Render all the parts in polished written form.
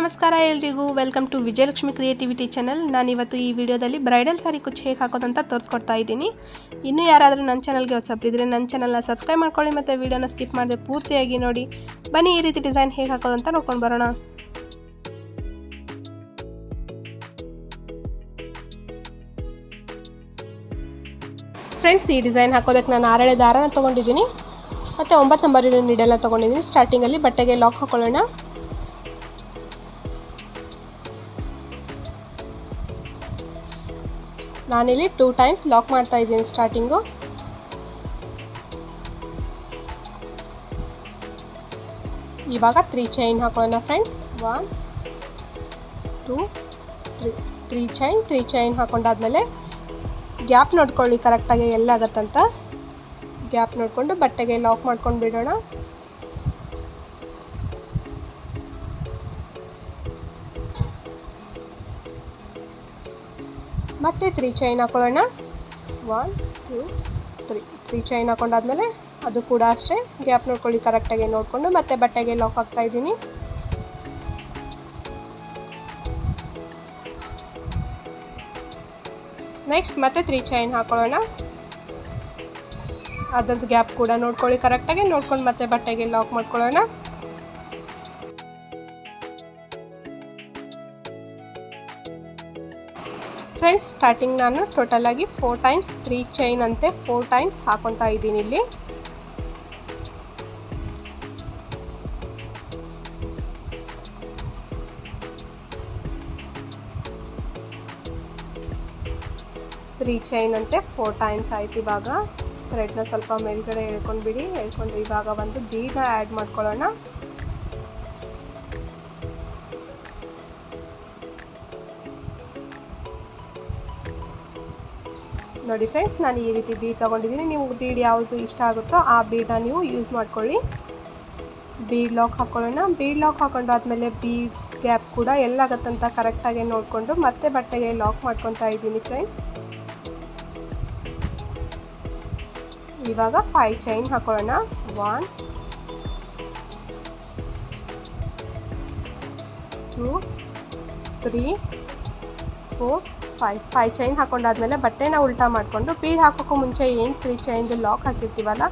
ನಮಸ್ಕಾರ ಎಲ್ರಿಗೂ welcome to Vijayalakshmi creativity channel. ನಾನು ಇವತ್ತು ಈ ವಿಡಿಯೋದಲ್ಲಿ ಬ್ರೈಡಲ್ ಸಾರಿ ಕುಚ್ಚು ಹೇಗೆ ಹಾಕೋದಂತ ತೋರಿಸ್ಕೊಡ್ತಾ ಇದ್ದೀನಿ. ಇನ್ನೂ ಯಾರಾದರೂ ನನ್ನ ಚಾನಲ್ಗೆ ಹೊಸಬ್ರಿದ್ರೆ ನನ್ನ ಚಾನಲ್ನ ಸಬ್ಸ್ಕ್ರೈಬ್ ಮಾಡ್ಕೊಳ್ಳಿ ಮತ್ತು ವಿಡಿಯೋನ ಸ್ಕಿಪ್ ಮಾಡದೆ ಪೂರ್ತಿಯಾಗಿ ನೋಡಿ. ಬನ್ನಿ ಈ ರೀತಿ ಡಿಸೈನ್ ಹೇಗೆ ಹಾಕೋದಂತ ನೋಡ್ಕೊಂಡು ಬರೋಣ. ಫ್ರೆಂಡ್ಸ್, ಈ ಡಿಸೈನ್ ಹಾಕೋದಕ್ಕೆ ನಾನು 6 ದಾರನ ತೊಗೊಂಡಿದ್ದೀನಿ ಮತ್ತು 9 ನಂಬರಿನ ನೀಡಲ್ನ ತೊಗೊಂಡಿದ್ದೀನಿ. ಸ್ಟಾರ್ಟಿಂಗಲ್ಲಿ ಬಟ್ಟೆಗೆ ಲಾಕ್ ಹಾಕೊಳ್ಳೋಣ. ನಾನಿಲ್ಲಿ 2 ಟೈಮ್ಸ್ ಲಾಕ್ ಮಾಡ್ತಾ ಇದ್ದೀನಿ. ಸ್ಟಾರ್ಟಿಂಗು ಇವಾಗ 3 ಚೈನ್ ಹಾಕೊಳ್ಳೋಣ ಫ್ರೆಂಡ್ಸ್. 1 2 3 ಚೈನ್ ಹಾಕೊಂಡಾದ್ಮೇಲೆ ಗ್ಯಾಪ್ ನೋಡ್ಕೊಳ್ಳಿ ಕರೆಕ್ಟಾಗಿ ಎಲ್ಲಾಗತ್ತಂತ. ಗ್ಯಾಪ್ ನೋಡಿಕೊಂಡು ಬಟ್ಟೆಗೆ ಲಾಕ್ ಮಾಡ್ಕೊಂಡು ಬಿಡೋಣ. ಮತ್ತೆ 3 ಚೈನ್ ಹಾಕೊಳ್ಳೋಣ. 1 2 3 ಚೈನ್ ಹಾಕೊಂಡಾದ್ಮೇಲೆ ಅದು ಕೂಡ ಅಷ್ಟೇ ಗ್ಯಾಪ್ ನೋಡ್ಕೊಳ್ಳಿ ಕರೆಕ್ಟಾಗಿ ನೋಡಿಕೊಂಡು ಮತ್ತೆ ಬಟ್ಟೆಗೆ ಲಾಕ್ ಹಾಕ್ತಾ ಇದ್ದೀನಿ. ನೆಕ್ಸ್ಟ್ ಮತ್ತೆ 3 ಚೈನ್ ಹಾಕೊಳ್ಳೋಣ. ಅದ್ರದ್ದು ಗ್ಯಾಪ್ ಕೂಡ ನೋಡ್ಕೊಳ್ಳಿ ಕರೆಕ್ಟಾಗಿ ನೋಡ್ಕೊಂಡು ಮತ್ತೆ ಬಟ್ಟೆಗೆ ಲಾಕ್ ಮಾಡ್ಕೊಳ್ಳೋಣ. ಫ್ರೆಂಡ್ಸ್, ಸ್ಟಾರ್ಟಿಂಗ್ ನಾನು ಟೋಟಲ್ ಆಗಿ 4 ಟೈಮ್ಸ್ 3 ಚೈನ್ ಅಂತೆ 4 ಟೈಮ್ಸ್ ಹಾಕೊತಾ ಇದ್ದೀನಿ. ಇಲ್ಲಿ ತ್ರೀ ಚೈನ್ ಅಂತೆ 4 ಟೈಮ್ಸ್ ಆಯ್ತು. ಇವಾಗ ಥ್ರೆಡ್ನ ಸ್ವಲ್ಪ ಮೇಲ್ಗಡೆ ಎಳ್ಕೊಂಡು ಬಿಡಿ. ಎಳ್ಕೊಂಡು ಇವಾಗ ಒಂದು ಬೀಡ್ನ ಆ್ಯಡ್ ಮಾಡ್ಕೊಳ್ಳೋಣ. ನೋಡಿ ಫ್ರೆಂಡ್ಸ್, ನಾನು ಈ ರೀತಿ ಬೀಡ್ ತೊಗೊಂಡಿದ್ದೀನಿ. ನಿಮ್ಗೆ ಬೀಡ್ ಯಾವುದು ಇಷ್ಟ ಆಗುತ್ತೋ ಆ ಬೀಡನ್ನ ನೀವು ಯೂಸ್ ಮಾಡ್ಕೊಳ್ಳಿ. ಬೀಡ್ ಲಾಕ್ ಹಾಕ್ಕೊಳ್ಳೋಣ. ಬೀಡ್ ಲಾಕ್ ಹಾಕೊಂಡಾದ್ಮೇಲೆ ಬೀಡ್ ಗ್ಯಾಪ್ ಕೂಡ ಎಲ್ಲಾಗತ್ತಂತ ಕರೆಕ್ಟಾಗಿ ನೋಡಿಕೊಂಡು ಮತ್ತೆ ಬಟ್ಟೆಗೆ ಲಾಕ್ ಮಾಡ್ಕೊತಾ ಇದ್ದೀನಿ ಫ್ರೆಂಡ್ಸ್. ಇವಾಗ 5 ಚೈನ್ ಹಾಕೊಳ್ಳೋಣ. 1 2 3 4 5 ಚೈನ್ ಹಾಕೊಂಡಾದ್ಮೇಲೆ ಬಟ್ಟೆನ ಉಲ್ಟಾ ಮಾಡಿಕೊಂಡು ಬೀಡ್ ಹಾಕೋಕ್ಕೂ ಮುಂಚೆ ಏನು 3 ಚೈನ್ದು ಲಾಕ್ ಹಾಕಿರ್ತೀವಲ್ಲ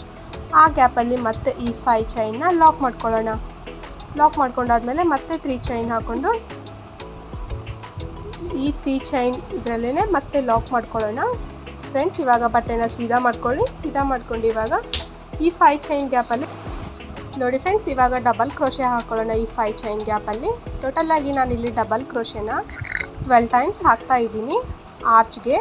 ಆ ಗ್ಯಾಪಲ್ಲಿ ಮತ್ತೆ ಈ 5 ಚೈನ್ನ ಲಾಕ್ ಮಾಡ್ಕೊಳ್ಳೋಣ. ಲಾಕ್ ಮಾಡ್ಕೊಂಡಾದ್ಮೇಲೆ ಮತ್ತೆ 3 ಚೈನ್ ಹಾಕ್ಕೊಂಡು ಈ 3 ಚೈನ್ ಇದರಲ್ಲೇ ಮತ್ತೆ ಲಾಕ್ ಮಾಡ್ಕೊಳ್ಳೋಣ. ಫ್ರೆಂಡ್ಸ್, ಇವಾಗ ಬಟ್ಟೆನ ಸೀದಾ ಮಾಡ್ಕೊಳ್ಳಿ. ಸೀದಾ ಮಾಡ್ಕೊಂಡು ಇವಾಗ ಈ 5 ಚೈನ್ ಗ್ಯಾಪಲ್ಲಿ ನೋಡಿ ಫ್ರೆಂಡ್ಸ್, ಇವಾಗ ಡಬಲ್ ಕ್ರೋಶೆ ಹಾಕ್ಕೊಳ್ಳೋಣ. ಈ 5 ಚೈನ್ ಗ್ಯಾಪಲ್ಲಿ ಟೋಟಲಾಗಿ ನಾನಿಲ್ಲಿ ಡಬಲ್ ಕ್ರೋಶೆನ 12 ಟೈಮ್ಸ್ ಹಾಕ್ತಾ ಇದ್ದೀನಿ. ಆರ್ಚ್ಗೆ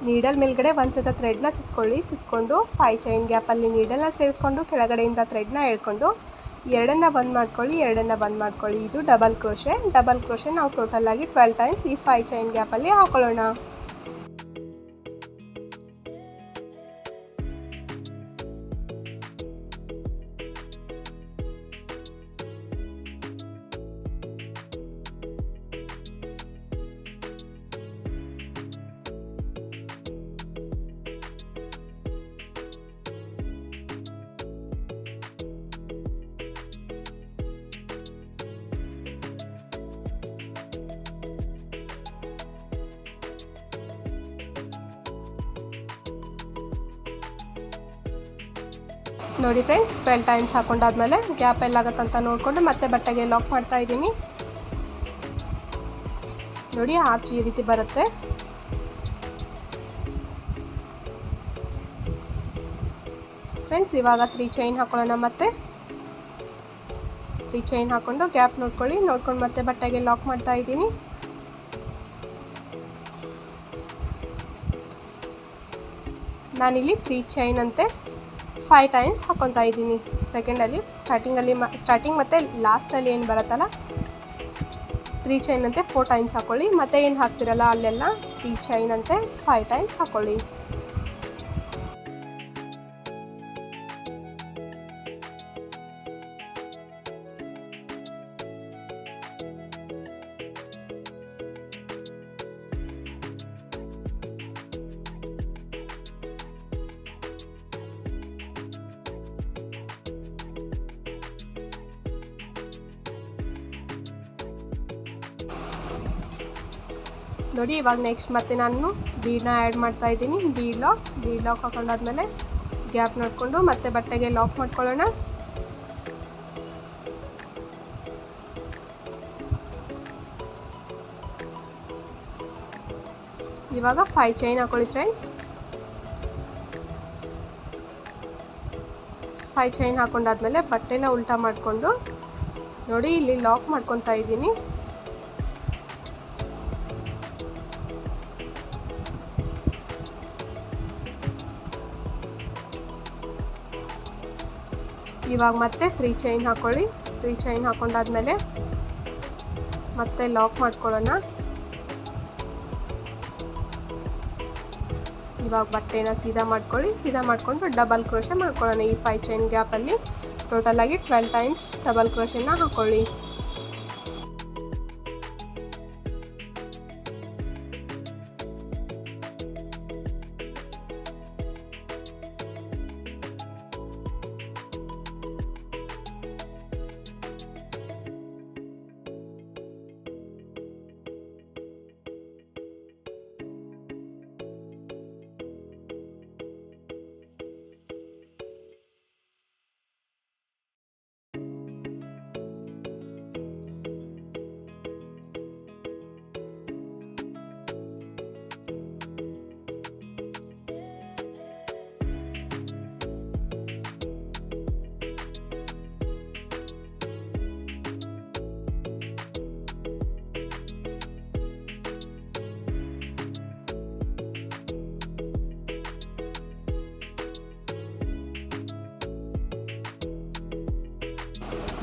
ನೀಡಲ್ ಮೇಲ್ಗಡೆ ಒಂದ್ಸತ ಥ್ರೆಡ್ನ ಸುತ್ಕೊಂಡು 5 ಚೈನ್ ಗ್ಯಾಪಲ್ಲಿ ನೀಡಲ್ನ ಸೇರಿಸ್ಕೊಂಡು ಕೆಳಗಡೆಯಿಂದ ಥ್ರೆಡ್ನ ಎಳ್ಕೊಂಡು ಎರಡನ್ನ ಬಂದ್ ಮಾಡ್ಕೊಳ್ಳಿ. ಇದು ಡಬಲ್ ಕ್ರೋಶೆ ನಾವು ಟೋಟಲಾಗಿ 12 ಟೈಮ್ಸ್ ಈ 5 ಚೈನ್ ಗ್ಯಾಪಲ್ಲಿ ಹಾಕೊಳ್ಳೋಣ. ನೋಡಿ ಫ್ರೆಂಡ್ಸ್, 12 ಟೈಮ್ಸ್ ಹಾಕೊಂಡಾದ್ಮೇಲೆ ಗ್ಯಾಪ್ ಎಲ್ಲಾಗತ್ತಂತ ನೋಡಿಕೊಂಡು ಮತ್ತೆ ಬಟ್ಟೆಗೆ ಲಾಕ್ ಮಾಡ್ತಾ ಇದ್ದೀನಿ. ನೋಡಿ, ಆರ್ಚ್ ಈ ರೀತಿ ಬರುತ್ತೆ. ಫ್ರೆಂಡ್ಸ್, ಇವಾಗ 3 ಚೈನ್ ಹಾಕೊಳ್ಳೋಣ. ಮತ್ತೆ 3 ಚೈನ್ ಹಾಕ್ಕೊಂಡು ಗ್ಯಾಪ್ ನೋಡ್ಕೊಂಡು ಮತ್ತೆ ಬಟ್ಟೆಗೆ ಲಾಕ್ ಮಾಡ್ತಾ ಇದ್ದೀನಿ. ನಾನಿಲ್ಲಿ 3 ಚೈನ್ ಅಂತೆ 5 ಟೈಮ್ಸ್ ಹಾಕ್ಕೊತಾ ಇದ್ದೀನಿ. ಸೆಕೆಂಡಲ್ಲಿ ಸ್ಟಾರ್ಟಿಂಗ್ ಮತ್ತು ಲಾಸ್ಟಲ್ಲಿ ಏನು ಬರುತ್ತಲ್ಲ 3 ಚೈನ್ ಅಂತೆ 4 ಟೈಮ್ಸ್ ಹಾಕ್ಕೊಳ್ಳಿ. ಮತ್ತೆ ಏನು ಹಾಕ್ತಿರಲ್ಲ ಅಲ್ಲೆಲ್ಲ 3 ಚೈನ್ ಅಂತೆ 5 ಟೈಮ್ಸ್ ಹಾಕ್ಕೊಳ್ಳಿ. ನೋಡಿ ಇವಾಗ ನೆಕ್ಸ್ಟ್ ಮತ್ತೆ ನಾನು ಬೀಡನ್ನ ಆ್ಯಡ್ ಮಾಡ್ತಾ ಇದ್ದೀನಿ. ಬೀಡ್ ಲಾಕ್ ಹಾಕೊಂಡಾದ್ಮೇಲೆ ಗ್ಯಾಪ್ ನೋಡಿಕೊಂಡು ಮತ್ತೆ ಬಟ್ಟೆಗೆ ಲಾಕ್ ಮಾಡ್ಕೊಳ್ಳೋಣ. ಇವಾಗ 5 ಚೈನ್ ಹಾಕೊಳ್ಳಿ ಫ್ರೆಂಡ್ಸ್. 5 ಚೈನ್ ಹಾಕೊಂಡಾದ್ಮೇಲೆ ಬಟ್ಟೆನ ಉಲ್ಟಾ ಮಾಡಿಕೊಂಡು ನೋಡಿ ಇಲ್ಲಿ ಲಾಕ್ ಮಾಡ್ಕೊತಾ ಇದ್ದೀನಿ. ಇವಾಗ ಮತ್ತೆ 3 ಚೈನ್ ಹಾಕೊಳ್ಳಿ. 3 ಚೈನ್ ಹಾಕೊಂಡಾದ್ಮೇಲೆ ಮತ್ತೆ ಲಾಕ್ ಮಾಡ್ಕೊಳ್ಳೋಣ. ಇವಾಗ ಬಟ್ಟೆನ ಸೀದಾ ಮಾಡ್ಕೊಳ್ಳಿ. ಸೀದಾ ಮಾಡಿಕೊಂಡು ಡಬಲ್ ಕ್ರೋಶೆ ಮಾಡ್ಕೊಳ್ಳೋಣ. ಈ 5 ಚೈನ್ ಗ್ಯಾಪಲ್ಲಿ ಟೋಟಲಾಗಿ 12 ಟೈಮ್ಸ್ ಡಬಲ್ ಕ್ರೋಶೆನ ಹಾಕೊಳ್ಳಿ.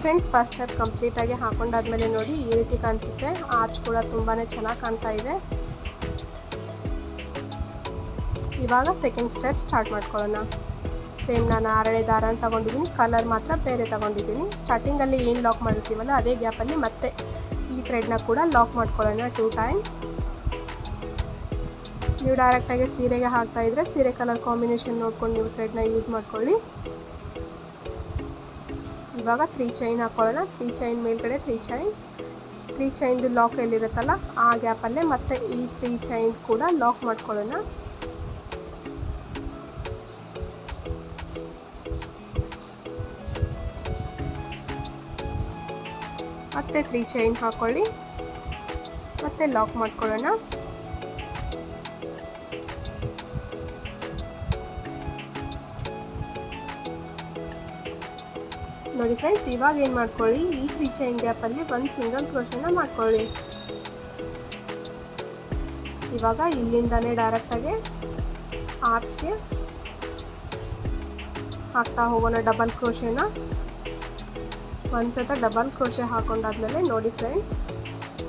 ಫ್ರೆಂಡ್ಸ್ ಫಸ್ಟ್ ಸ್ಟೆಪ್ ಕಂಪ್ಲೀಟಾಗಿ ಹಾಕೊಂಡಾದ್ಮೇಲೆ ನೋಡಿ ಈ ರೀತಿ ಕಾಣಿಸುತ್ತೆ. ಆರ್ಚ್ ಕೂಡ ತುಂಬಾ ಚೆನ್ನಾಗಿ ಕಾಣ್ತಾ ಇದೆ. ಇವಾಗ ಸೆಕೆಂಡ್ ಸ್ಟೆಪ್ ಸ್ಟಾರ್ಟ್ ಮಾಡ್ಕೊಳ್ಳೋಣ. ಸೇಮ್ ನಾನು 6ನೇ ದಾರ ತಗೊಂಡಿದ್ದೀನಿ, ಕಲರ್ ಮಾತ್ರ ಬೇರೆ ತಗೊಂಡಿದ್ದೀನಿ. ಸ್ಟಾರ್ಟಿಂಗಲ್ಲಿ ಏನು ಲಾಕ್ ಮಾಡಿರ್ತೀವಲ್ಲ ಅದೇ ಗ್ಯಾಪಲ್ಲಿ ಮತ್ತೆ ಈ ಥ್ರೆಡ್ನ ಕೂಡ ಲಾಕ್ ಮಾಡ್ಕೊಳ್ಳೋಣ 2 ಟೈಮ್ಸ್. ನೀವು ಡೈರೆಕ್ಟಾಗಿ ಸೀರೆಗೆ ಹಾಕ್ತಾ ಇದ್ದರೆ ಸೀರೆ ಕಲರ್ ಕಾಂಬಿನೇಷನ್ ನೋಡ್ಕೊಂಡು ನೀವು ಥ್ರೆಡ್ನ ಯೂಸ್ ಮಾಡ್ಕೊಳ್ಳಿ. ಇವಾಗ 3 ಚೈನ್ ಹಾಕೊಳ್ಳೋಣ. 3 ಚೈನ್ ಮೇಲ್ಗಡೆ 3 ಚೈನ್ದು ಲಾಕ್ ಎಲ್ಲಿರುತ್ತಲ್ಲ ಆ ಗ್ಯಾಪಲ್ಲೇ ಮತ್ತೆ ಈ 3 ಚೈನ್ ಕೂಡ ಲಾಕ್ ಮಾಡ್ಕೊಳ್ಳೋಣ. ಮತ್ತೆ 3 ಚೈನ್ ಹಾಕೊಳ್ಳಿ, ಮತ್ತೆ ಲಾಕ್ ಮಾಡ್ಕೊಳ್ಳೋಣ. ನೋಡಿ ಫ್ರೆಂಡ್ಸ್, ಇವಾಗ ಏನು ಮಾಡ್ಕೊಳ್ಳಿ, ಈ 3 ಚೈನ್ ಗ್ಯಾಪಲ್ಲಿ ಒಂದು ಸಿಂಗಲ್ ಕ್ರೋಶೆನ ಮಾಡ್ಕೊಳ್ಳಿ. ಇವಾಗ ಇಲ್ಲಿಂದಾನೇ ಡೈರೆಕ್ಟಾಗಿ ಆರ್ಚ್ಗೆ ಹಾಕ್ತಾ ಹೋಗೋಣ ಡಬಲ್ ಕ್ರೋಶೆನ. ಒಂದು ಸತ ಡಬಲ್ ಕ್ರೋಶೆ ಹಾಕೊಂಡಾದ್ಮೇಲೆ ನೋಡಿ ಫ್ರೆಂಡ್ಸ್,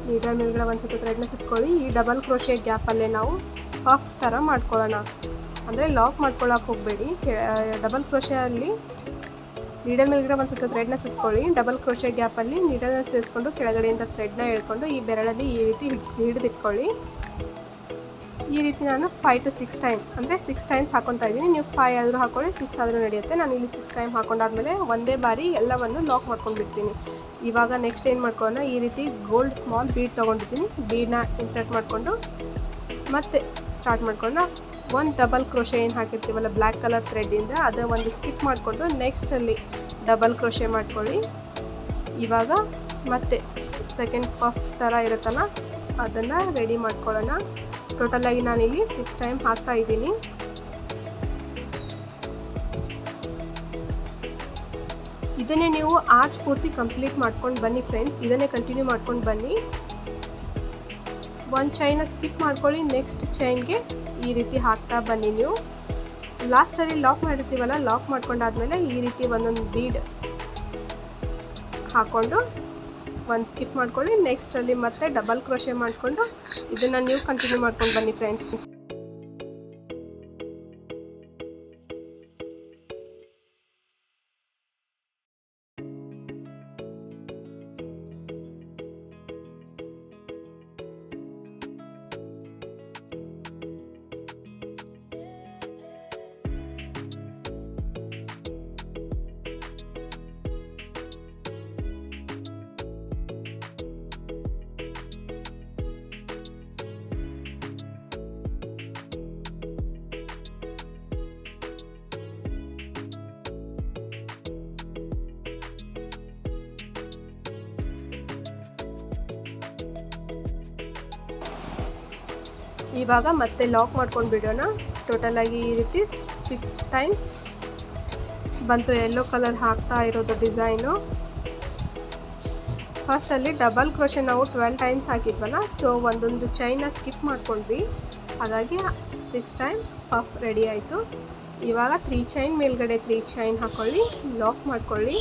ನೀಡಲ್ ಮೇಲ್ಗಡೆ ಒಂದು ಸತ ಥ್ರೆಡ್ನ ಸುತ್ಕೊಳ್ಳಿ. ಈ ಡಬಲ್ ಕ್ರೋಶೆ ಗ್ಯಾಪಲ್ಲೇ ನಾವು ಪಫ್ ಥರ ಮಾಡ್ಕೊಳ್ಳೋಣ. ಅಂದರೆ ಲಾಕ್ ಮಾಡ್ಕೊಳ್ಳೋಕೆ ಹೋಗಬೇಡಿ. ಡಬಲ್ ಕ್ರೋಶೆಯಲ್ಲಿ ನೀಡಲ್ ಮೇಲ್ಗಡೆ ಒಂದು ಸತ ಥ್ರೆಡ್ನ ಸುತ್ಕೊಳ್ಳಿ. ಡಬಲ್ ಕ್ರೋಶೆ ಗ್ಯಾಪಲ್ಲಿ ನೀಡಲ್ನ ಸೇರಿಸ್ಕೊಂಡು ಕೆಳಗಡೆಯಿಂದ ಥ್ರೆಡ್ನ ಎಳ್ಕೊಂಡು ಈ ಬೆರಳಲ್ಲಿ ಈ ರೀತಿ ಹಿಡಿದಿಟ್ಕೊಳ್ಳಿ. ಈ ರೀತಿ ನಾನು 5 to 6 ಟೈಮ್ ಅಂದರೆ 6 ಟೈಮ್ಸ್ ಹಾಕೊತಾ ಇದ್ದೀನಿ. ನೀವು 5 ಆದರೂ ಹಾಕೊಳ್ಳಿ, 6 ಆದರೂ ನಡೆಯುತ್ತೆ. ನಾನು ಇಲ್ಲಿ 6 ಟೈಮ್ ಹಾಕೊಂಡಾದ್ಮೇಲೆ ಒಂದೇ ಬಾರಿ ಎಲ್ಲವನ್ನು ಲಾಕ್ ಮಾಡ್ಕೊಂಡ್ಬಿಡ್ತೀನಿ. ಇವಾಗ ನೆಕ್ಸ್ಟ್ ಏನು ಮಾಡ್ಕೊಳ್ಳೋಣ, ಈ ರೀತಿ ಗೋಲ್ಡ್ ಸ್ಮಾಲ್ ಬೀಡ್ ತೊಗೊಂಡಿದ್ದೀನಿ. ಬೀಡನ್ನ ಇನ್ಸರ್ಟ್ ಮಾಡಿಕೊಂಡು ಮತ್ತೆ ಸ್ಟಾರ್ಟ್ ಮಾಡ್ಕೊಂಡು ಒಂದು ಡಬಲ್ ಕ್ರೋಶೆ ಏನು ಹಾಕಿರ್ತೀವಲ್ಲ ಬ್ಲ್ಯಾಕ್ ಕಲರ್ ಥ್ರೆಡ್ಡಿಂದ ಅದು ಒಂದು ಸ್ಕಿಪ್ ಮಾಡಿಕೊಂಡು ನೆಕ್ಸ್ಟಲ್ಲಿ ಡಬಲ್ ಕ್ರೋಶೆ ಮಾಡ್ಕೊಳ್ಳಿ. ಇವಾಗ ಮತ್ತೆ ಸೆಕೆಂಡ್ ಪಫ್ ಥರ ಇರುತ್ತಲ್ಲ ಅದನ್ನು ರೆಡಿ ಮಾಡ್ಕೊಳ್ಳೋಣ. ಟೋಟಲಾಗಿ ನಾನಿಲ್ಲಿ 6 ಟೈಮ್ ಹಾಕ್ತಾ ಇದ್ದೀನಿ. ಇದನ್ನೇ ನೀವು ಆರ್ಚ್ ಪೂರ್ತಿ ಕಂಪ್ಲೀಟ್ ಮಾಡ್ಕೊಂಡು ಬನ್ನಿ ಫ್ರೆಂಡ್ಸ್. ಇದನ್ನೇ ಕಂಟಿನ್ಯೂ ಮಾಡ್ಕೊಂಡು ಬನ್ನಿ. ಒಂದು ಚೈನ ಸ್ಕಿಪ್ ಮಾಡ್ಕೊಳ್ಳಿ, ನೆಕ್ಸ್ಟ್ ಚೈನ್ಗೆ ಈ ರೀತಿ ಹಾಕ್ತಾ ಬನ್ನಿ. ನೀವು ಲಾಸ್ಟಲ್ಲಿ ಲಾಕ್ ಮಾಡಿರ್ತೀವಲ್ಲ, ಲಾಕ್ ಮಾಡ್ಕೊಂಡಾದ್ಮೇಲೆ ಈ ರೀತಿ ಒಂದೊಂದು ಬೀಡ್ ಹಾಕ್ಕೊಂಡು ಒಂದು ಸ್ಕಿಪ್ ಮಾಡ್ಕೊಳ್ಳಿ. ನೆಕ್ಸ್ಟಲ್ಲಿ ಮತ್ತೆ ಡಬಲ್ ಕ್ರೋಶೆ ಮಾಡಿಕೊಂಡು ಇದನ್ನು ನೀವು ಕಂಟಿನ್ಯೂ ಮಾಡ್ಕೊಂಡು ಬನ್ನಿ ಫ್ರೆಂಡ್ಸ್. ಇವಾಗ ಮತ್ತೆ ಲಾಕ್ ಮಾಡ್ಕೊಂಡು ಬಿಡೋಣ. ಟೋಟಲಾಗಿ ಈ ರೀತಿ 6 ಟೈಮ್ಸ್ ಬಂತು. ಯೆಲ್ಲೋ ಕಲರ್ ಹಾಕ್ತಾ ಇರೋದು ಡಿಸೈನು. ಫಸ್ಟಲ್ಲಿ ಡಬಲ್ ಕ್ರೋಶೆ ನಾವು 12 ಟೈಮ್ಸ್ ಹಾಕಿದ್ವಲ್ಲ, ಸೊ ಒಂದೊಂದು ಚೈನ್ನ ಸ್ಕಿಪ್ ಮಾಡ್ಕೊಂಡ್ವಿ, ಹಾಗಾಗಿ 6 ಟೈಮ್ ಪಫ್ ರೆಡಿ ಆಯಿತು. ಇವಾಗ 3 ಚೈನ್ ಮೇಲ್ಗಡೆ 3 ಚೈನ್ ಹಾಕ್ಕೊಳ್ಳಿ, ಲಾಕ್ ಮಾಡ್ಕೊಳ್ಳಿ.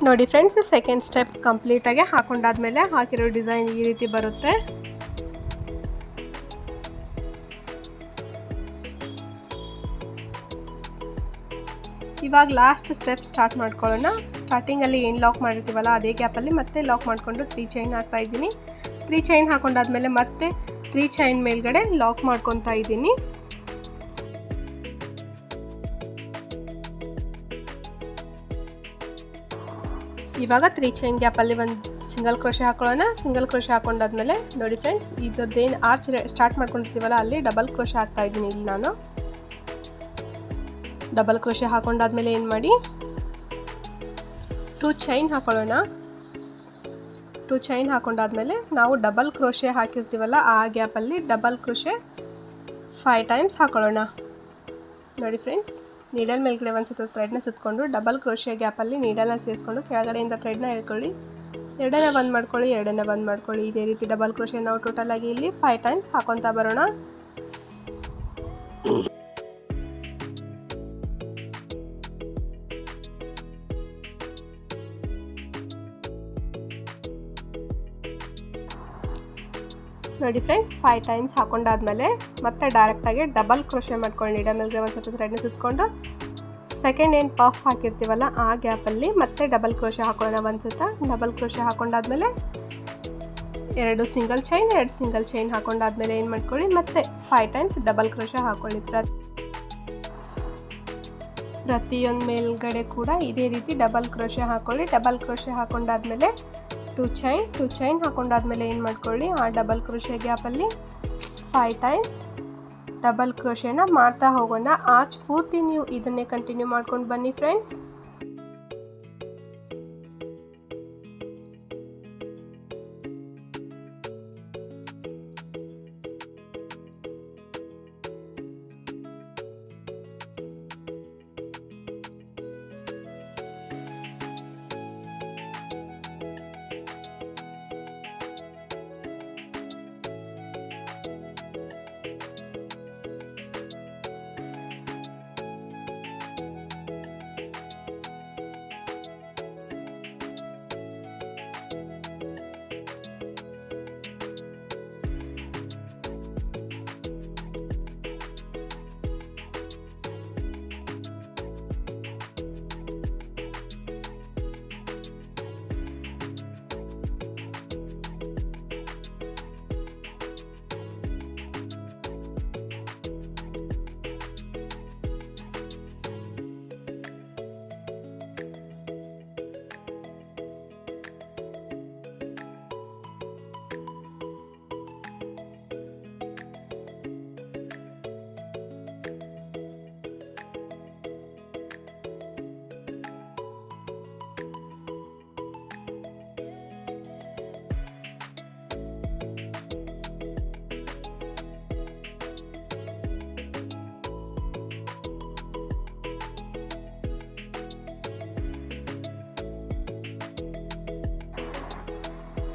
ನೋಡಿ ಫ್ರೆಂಡ್ಸ್, ಸೆಕೆಂಡ್ ಸ್ಟೆಪ್ ಕಂಪ್ಲೀಟಾಗಿ ಹಾಕೊಂಡಾದ್ಮೇಲೆ ಹಾಕಿರೋ ಡಿಸೈನ್ ಈ ರೀತಿ ಬರುತ್ತೆ. ಇವಾಗ ಲಾಸ್ಟ್ ಸ್ಟೆಪ್ ಸ್ಟಾರ್ಟ್ ಮಾಡ್ಕೊಳ್ಳೋಣ. ಸ್ಟಾರ್ಟಿಂಗಲ್ಲಿ ಏನು ಲಾಕ್ ಮಾಡಿರ್ತೀವಲ್ಲ ಅದೇ ಗ್ಯಾಪಲ್ಲಿ ಮತ್ತೆ ಲಾಕ್ ಮಾಡಿಕೊಂಡು 3 ಚೈನ್ ಹಾಕ್ತಾ ಇದ್ದೀನಿ. 3 ಚೈನ್ ಹಾಕೊಂಡಾದ್ಮೇಲೆ ಮತ್ತೆ 3 ಚೈನ್ ಮೇಲ್ಗಡೆ ಲಾಕ್ ಮಾಡ್ಕೊತಾ ಇದ್ದೀನಿ. ಇವಾಗ 3 ಚೈನ್ ಗ್ಯಾಪಲ್ಲಿ ಒಂದು ಸಿಂಗಲ್ ಕ್ರೋಶೆ ಹಾಕೊಳ್ಳೋಣ. ಸಿಂಗಲ್ ಕ್ರೋಶೆ ಹಾಕೊಂಡಾದ್ಮೇಲೆ ನೋಡಿ ಫ್ರೆಂಡ್ಸ್, ಇದ್ರದ್ದೇನು ಆರ್ಚ್ ಸ್ಟಾರ್ಟ್ ಮಾಡ್ಕೊಂಡಿರ್ತೀವಲ್ಲ ಅಲ್ಲಿ ಡಬಲ್ ಕ್ರೋಶೆ ಹಾಕ್ತಾ ಇದ್ದೀನಿ. ಇಲ್ಲಿ ನಾನು ಡಬಲ್ ಕ್ರೋಶೆ ಹಾಕೊಂಡಾದ್ಮೇಲೆ ಏನು ಮಾಡಿ, 2 ಚೈನ್ ಹಾಕೊಳ್ಳೋಣ. 2 ಚೈನ್ ಹಾಕೊಂಡಾದ್ಮೇಲೆ ನಾವು ಡಬಲ್ ಕ್ರೋಶೆ ಹಾಕಿರ್ತೀವಲ್ಲ ಆ ಗ್ಯಾಪಲ್ಲಿ ಡಬಲ್ ಕ್ರೋಶೆ 5 ಟೈಮ್ಸ್ ಹಾಕೊಳ್ಳೋಣ. ನೋಡಿ ಫ್ರೆಂಡ್ಸ್, ನೀಡಲ್ ಮೇಲ್ಗಡೆ ಒಂದು ಥ್ರೆಡ್ನ ಸುತ್ತಕೊಂಡು ಡಬಲ್ ಕ್ರೋಶೆ ಗ್ಯಾಪಲ್ಲಿ ನೀಡಲ್ನ ಸೇರಿಸ್ಕೊಂಡು ಕೆಳಗಡೆಯಿಂದ ಥ್ರೆಡ್ನ ಹೇಳ್ಕೊಳ್ಳಿ. ಎರಡನ್ನ ಬಂದ್ ಮಾಡ್ಕೊಳ್ಳಿ, ಎರಡನ್ನ ಬಂದ್ ಮಾಡ್ಕೊಳ್ಳಿ. ಇದೇ ರೀತಿ ಡಬಲ್ ಕ್ರೋಶೆ ನಾವು ಟೋಟಲಾಗಿ ಇಲ್ಲಿ 5 ಟೈಮ್ಸ್ ಹಾಕೊತಾ ಬರೋಣ. ನೋಡಿ ಫ್ರೆಂಡ್ಸ್, 5 ಟೈಮ್ಸ್ ಹಾಕೊಂಡಾದ್ಮೇಲೆ ಮತ್ತೆ ಡೈರೆಕ್ಟಾಗಿ ಡಬಲ್ ಕ್ರೋಶೆ ಮಾಡ್ಕೊಳ್ಳಿ. ನೀಡಲ್ ಮೇಲ್ಗಡೆ ಒಂದು ಸ್ವಲ್ಪ ಥ್ರೆಡ್ನ ಸುತ್ತಕೊಂಡು ಸೆಕೆಂಡ್ ಏನು ಪಫ್ ಹಾಕಿರ್ತೀವಲ್ಲ ಆ ಗ್ಯಾಪಲ್ಲಿ ಮತ್ತೆ ಡಬಲ್ ಕ್ರೋಶೆ ಹಾಕೊಳ್ಳೋಣ. ಒಂದ್ಸತ ಡಬಲ್ ಕ್ರೋಶೆ ಹಾಕೊಂಡಾದ್ಮೇಲೆ 2 ಸಿಂಗಲ್ ಚೈನ್ 2 ಸಿಂಗಲ್ ಚೈನ್ ಹಾಕೊಂಡಾದ್ಮೇಲೆ ಏನು ಮಾಡ್ಕೊಳ್ಳಿ, ಮತ್ತೆ 5 ಟೈಮ್ಸ್ ಡಬಲ್ ಕ್ರೋಶೆ ಹಾಕೊಳ್ಳಿ. ಪ್ರತಿಯೊಂದು ಮೇಲ್ಗಡೆ ಕೂಡ ಇದೇ ರೀತಿ ಡಬಲ್ ಕ್ರೋಶೆ ಹಾಕೊಳ್ಳಿ. ಡಬಲ್ ಕ್ರೋಶೆ ಹಾಕೊಂಡಾದ್ಮೇಲೆ 2 ಚೈನ್ ಹಾಕೊಂಡಾದ್ಮೇಲೆ ಏನು ಮಾಡ್ಕೊಳ್ಳಿ, ಆ ಡಬಲ್ ಕ್ರೋಶೆ ಗ್ಯಾಪಲ್ಲಿ 5 ಟೈಮ್ಸ್ ಡಬಲ್ ಕ್ರೋಶೆನ ಮಾಡ್ತಾ ಹೋಗೋಣ. ಆರ್ಚ್ ಪೂರ್ತಿ ನೀವು ಇದನ್ನೇ ಕಂಟಿನ್ಯೂ ಮಾಡ್ಕೊಂಡು ಬನ್ನಿ ಫ್ರೆಂಡ್ಸ್.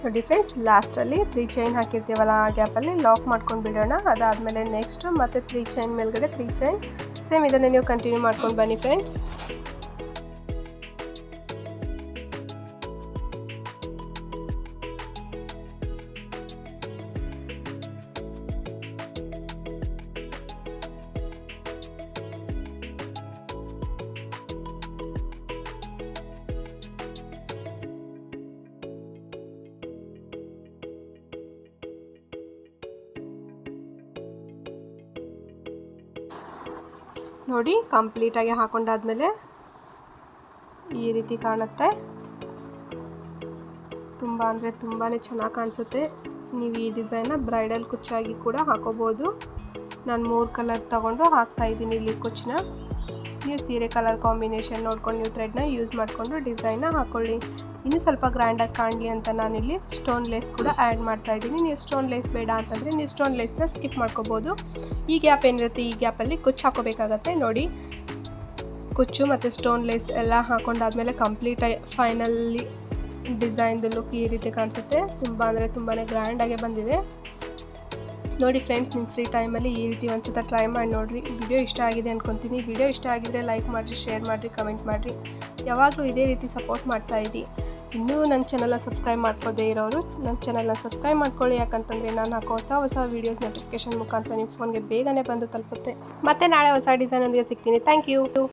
ನೋಡಿ ಫ್ರೆಂಡ್ಸ್, ಲಾಸ್ಟಲ್ಲಿ 3 ಚೈನ್ ಹಾಕಿರ್ತೀವಲ್ಲ ಆ ಗ್ಯಾಪಲ್ಲಿ ಲಾಕ್ ಮಾಡ್ಕೊಂಡು ಬಿಡೋಣ. ಅದಾದಮೇಲೆ ನೆಕ್ಸ್ಟ್ ಮತ್ತೆ 3 ಚೈನ್ ಮೇಲ್ಗಡೆ 3 ಚೈನ್, ಸೇಮ್ ಇದನ್ನು ನೀವು ಕಂಟಿನ್ಯೂ ಮಾಡ್ಕೊಂಡು ಬನ್ನಿ ಫ್ರೆಂಡ್ಸ್. ನೋಡಿ, ಕಂಪ್ಲೀಟಾಗಿ ಹಾಕೊಂಡಾದ್ಮೇಲೆ ಈ ರೀತಿ ಕಾಣುತ್ತೆ. ತುಂಬ ಅಂದರೆ ತುಂಬಾ ಚೆನ್ನಾಗಿ ಕಾಣಿಸುತ್ತೆ. ನೀವು ಈ ಡಿಸೈನ್ನ ಬ್ರೈಡಲ್ ಕುಚ್ಚಾಗಿ ಕೂಡ ಹಾಕೋಬೋದು. ನಾನು 3 ಕಲರ್ ತೊಗೊಂಡು ಹಾಕ್ತಾಯಿದ್ದೀನಿ ಇಲ್ಲಿ ಕುಚ್ಚನ್ನ. ನೀವು ಸೀರೆ ಕಲರ್ ಕಾಂಬಿನೇಷನ್ ನೋಡ್ಕೊಂಡು ನೀವು ಥ್ರೆಡ್ನ ಯೂಸ್ ಮಾಡಿಕೊಂಡು ಡಿಸೈನ್ನ ಹಾಕ್ಕೊಳ್ಳಿ. ಇನ್ನೂ ಸ್ವಲ್ಪ ಗ್ರ್ಯಾಂಡಾಗಿ ಕಾಣಲಿ ಅಂತ ನಾನಿಲ್ಲಿ ಸ್ಟೋನ್ ಲೇಸ್ ಕೂಡ ಆ್ಯಡ್ ಮಾಡ್ತಾಯಿದ್ದೀನಿ. ನೀವು ಸ್ಟೋನ್ ಲೇಸ್ ಬೇಡ ಅಂತಂದರೆ ನೀವು ಸ್ಟೋನ್ ಲೇಸ್ನ ಸ್ಕಿಪ್ ಮಾಡ್ಕೋಬೋದು. ಈ ಗ್ಯಾಪ್ ಏನಿರುತ್ತೆ, ಈ ಗ್ಯಾಪಲ್ಲಿ ಕುಚ್ಚು ಹಾಕೋಬೇಕಾಗತ್ತೆ. ನೋಡಿ, ಕುಚ್ಚು ಮತ್ತು ಸ್ಟೋನ್ ಲೇಸ್ ಎಲ್ಲ ಹಾಕೊಂಡಾದ್ಮೇಲೆ ಕಂಪ್ಲೀಟಾಗಿ ಫೈನಲಿ ಡಿಸೈನ್ದು ಲುಕ್ ಈ ರೀತಿ ಕಾಣಿಸುತ್ತೆ. ತುಂಬ ಅಂದರೆ ತುಂಬಾ ಗ್ರ್ಯಾಂಡಾಗೆ ಬಂದಿದೆ. ನೋಡಿ ಫ್ರೆಂಡ್ಸ್, ನಿಮ್ಮ ಫ್ರೀ ಟೈಮಲ್ಲಿ ಈ ರೀತಿ ಒಂದ್ಸತ ಟ್ರೈ ಮಾಡಿ ನೋಡಿರಿ. ವಿಡಿಯೋ ಇಷ್ಟ ಆಗಿದೆ ಅಂದ್ಕೊತೀನಿ. ವಿಡಿಯೋ ಇಷ್ಟ ಆಗಿದ್ರೆ ಲೈಕ್ ಮಾಡಿರಿ, ಶೇರ್ ಮಾಡಿರಿ, ಕಮೆಂಟ್ ಮಾಡಿರಿ. ಯಾವಾಗಲೂ ಇದೇ ರೀತಿ ಸಪೋರ್ಟ್ ಮಾಡ್ತಾಯಿರಿ. ಇನ್ನೂ ನನ್ನ ಚಾನಲ್ನ ಸಬ್ಸ್ಕ್ರೈಬ್ ಮಾಡ್ಕೋದೇ ಇರೋರು ನನ್ನ ಚಾನಲ್ನ ಸಬ್ಸ್ಕ್ರೈಬ್ ಮಾಡ್ಕೊಳ್ಳಿ. ಯಾಕಂತಂದರೆ ನಾನು ಹಾಕೋ ಹೊಸ ವೀಡಿಯೋಸ್ ನೋಟಿಫಿಕೇಷನ್ ಮುಖಾಂತರ ನಿಮ್ಮ ಫೋನ್ಗೆ ಬೇಗನೆ ಬಂದು ತಲುಪುತ್ತೆ. ಮತ್ತೆ ನಾಳೆ ಹೊಸ ಡಿಸೈನೊಂದಿಗೆ ಸಿಗ್ತೀನಿ. Thank you.